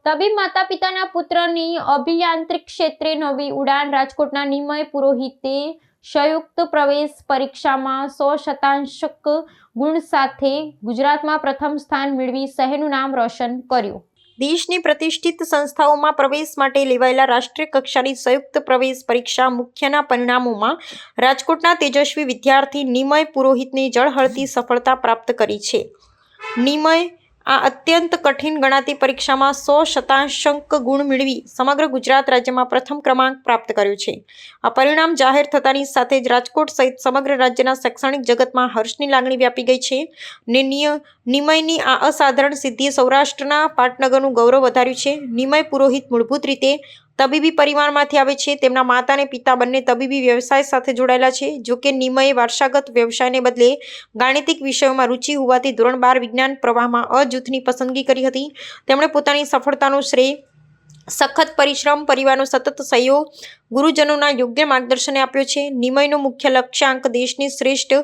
તબીબ માતા પિતાના પુત્રની અભિયાંત્રિક ક્ષેત્રે નવી ઉડાન. રાજકોટના નિમય પુરોહિતે સંયુક્ત પ્રવેશ પરીક્ષામાં 100% ગુણ સાથે ગુજરાતમાં પ્રથમ સ્થાન મેળવી શહેરનું નામ રોશન કર્યું. દેશની પ્રતિષ્ઠિત સંસ્થાઓમાં પ્રવેશ માટે લેવાયેલા રાષ્ટ્રીય કક્ષાની સંયુક્ત પ્રવેશ પરીક્ષા મુખ્યના પરિણામોમાં રાજકોટના તેજસ્વી વિદ્યાર્થી નિમય પુરોહિતને ઝળહળતી સફળતા પ્રાપ્ત કરી છે. નિમય આ અત્યંત કઠિન ગણાતી પરીક્ષામાં 100% ગુણ મેળવી સમગ્ર ગુજરાત રાજ્યમાં પ્રથમ ક્રમાંક પ્રાપ્ત કર્યો છે. આ પરિણામ જાહેર થતાની સાથે જ રાજકોટ સહિત સમગ્ર રાજ્યના શૈક્ષણિક જગતમાં હર્ષની લાગણી વ્યાપી ગઈ છે. નિમયની આ અસાધારણ સિદ્ધિએ સૌરાષ્ટ્રના પાટનગરનું ગૌરવ વધાર્યું છે. નિમય પુરોહિત મૂળભૂત રીતે તબીબી પરિવારમાંથી આવે છે. તેમના માતા અને પિતા બંને તબીબી વ્યવસાય સાથે જોડાયેલા છે. જોકે નિમયે વારસાગત વ્યવસાયને બદલે ગાણિતિક વિષયોમાં રુચિ હોવાથી ધોરણ 12 વિજ્ઞાન પ્રવાહમાં જૂથની પસંદગી કરી હતી. તેમણે પોતાની સફળતાનો શ્રેય સખત પરિશ્રમ, પરિવારનો સતત સહયોગ, ગુરુજનોના યોગ્ય માર્ગદર્શને આપ્યો છે. નિમયનો મુખ્ય લક્ષ્યાંક દેશની શ્રેષ્ઠ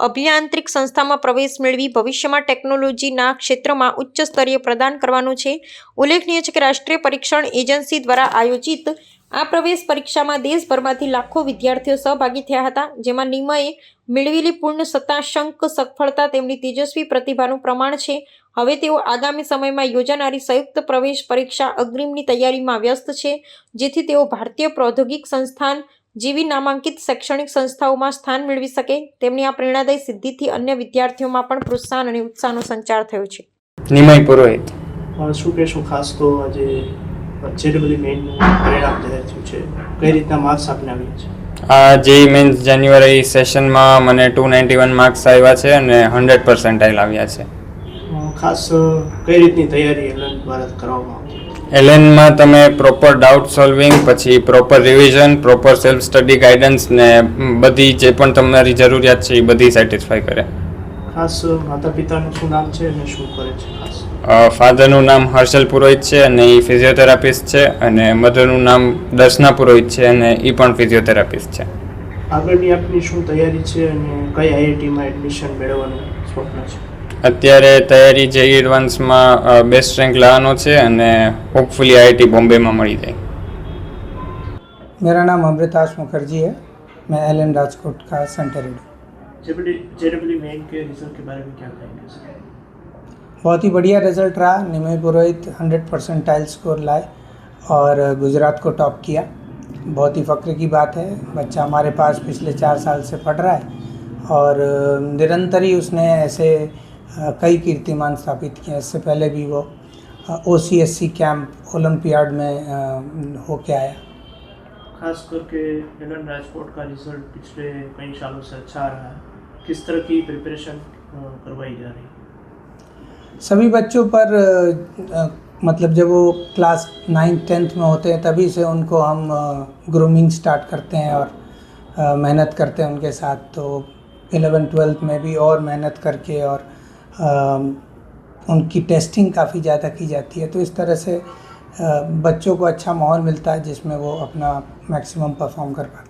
અભિયાંત્રિક સંસ્થામાં પ્રવેશ મેળવી ભવિષ્યમાં ટેકનોલોજીના ક્ષેત્રમાં ઉચ્ચ સ્તરીય પ્રદાન કરવાનો છે. ઉલ્લેખનીય છે કે રાષ્ટ્રીય પરીક્ષણ એજન્સી દ્વારા આયોજિત આ પ્રવેશ પરીક્ષામાં દેશભરમાંથી લાખો વિદ્યાર્થીઓ સહભાગી થયા હતા. જેમાં નિમયે મેળવેલી પૂર્ણ શતાંક સફળતા તેમની તેજસ્વી પ્રતિભાનું પ્રમાણ છે. હવે તેઓ આગામી સમયમાં યોજાનારી સંયુક્ત પ્રવેશ પરીક્ષા અગ્રિમની તૈયારીમાં વ્યસ્ત છે, જેથી તેઓ ભારતીય પ્રૌદ્યોગિક સંસ્થાન જેવી નામાંકિત શૈક્ષણિક સંસ્થાઓમાં સ્થાન મેળવી શકે. તેમની આ પ્રેરણાદાયી સિદ્ધિથી અન્ય વિદ્યાર્થીઓમાં પણ પ્રોત્સાહન અને ઉત્સાહનો સંચાર થયો છે. નિમય પુરોહિત શું કહેશો? ખાસ તો આજે JEE મેઇનનું પરિણામ જાહેર થયું છે, કઈ રીતના માર્ક્સ આપને આવ્યા છે? આ JEE મેઇન્સ જાન્યુઆરી સેશનમાં મને 291 માર્ક્સ આવ્યા છે અને 100% આવ્યા છે. ખાસ કઈ રીતની તૈયારી એલએન દ્વારા કરવામાં આવતી? એલએનમાં તમે પ્રોપર ડાઉટ સોલ્વિંગ, પછી proper revision, proper self study guidance ને બધી જે પણ તમારી જરૂરિયાત છે એ બધી સેટિસ્ફાઈ કરે. ખાસ માતા પિતાનું શું નામ છે અને શું કરે છે? ખાસ ફાધરનું નામ હર્ષલ પુરોહિત છે અને એ ફિઝિયોથેરાપિસ્ટ છે, અને મધરનું નામ દર્શના પુરોહિત છે અને એ પણ ફિઝિયોથેરાપિસ્ટ છે. આગળની આપની શું તૈયારી છે અને કઈ IITમાં એડમિશન મેળવવાનું સ્વપ્ન છે? અત્યારે તૈયારી JEE એડવાન્સમાં બેસ્ટ રેન્ક લાવવાનો છે અને હોપફુલી IIT બોમ્બેમાં મળી જાય. मेरा नाम अमृताश मुखर्जी है. मैं LN राजकोट का सेंटर हेड हूँ. JEE मेन के रिजल्ट के बारे में क्या कहेंगे सर? बहुत ही बढ़िया रिजल्ट रहा. निमय पुरोहित 100% स्कोर लाए और गुजरात को टॉप किया. बहुत ही फ़ख्र की बात है. बच्चा हमारे पास पिछले 4 साल से पढ़ रहा है और निरंतर ही उसने ऐसे कई कीर्तिमान स्थापित किए. इससे पहले भी वो OCSC कैंप ओलंपियाड में होके आया. खास करके एलन राजकोट का रिजल्ट पिछले कई सालों से अच्छा रहा है. किस तरह की प्रिपरेशन करवाई जा रही है? सभी बच्चों पर मतलब जब वो क्लास 9th 10th में होते हैं तभी से उनको हम ग्रूमिंग स्टार्ट करते हैं और मेहनत करते हैं उनके साथ. तो 11th 12th में भी और मेहनत करके और उनकी टेस्टिंग काफ़ी ज़्यादा की जाती है. तो इस तरह से बच्चों को अच्छा माहौल मिलता है जिसमें वो अपना मैक्सिमम परफॉर्म कर पाते हैं.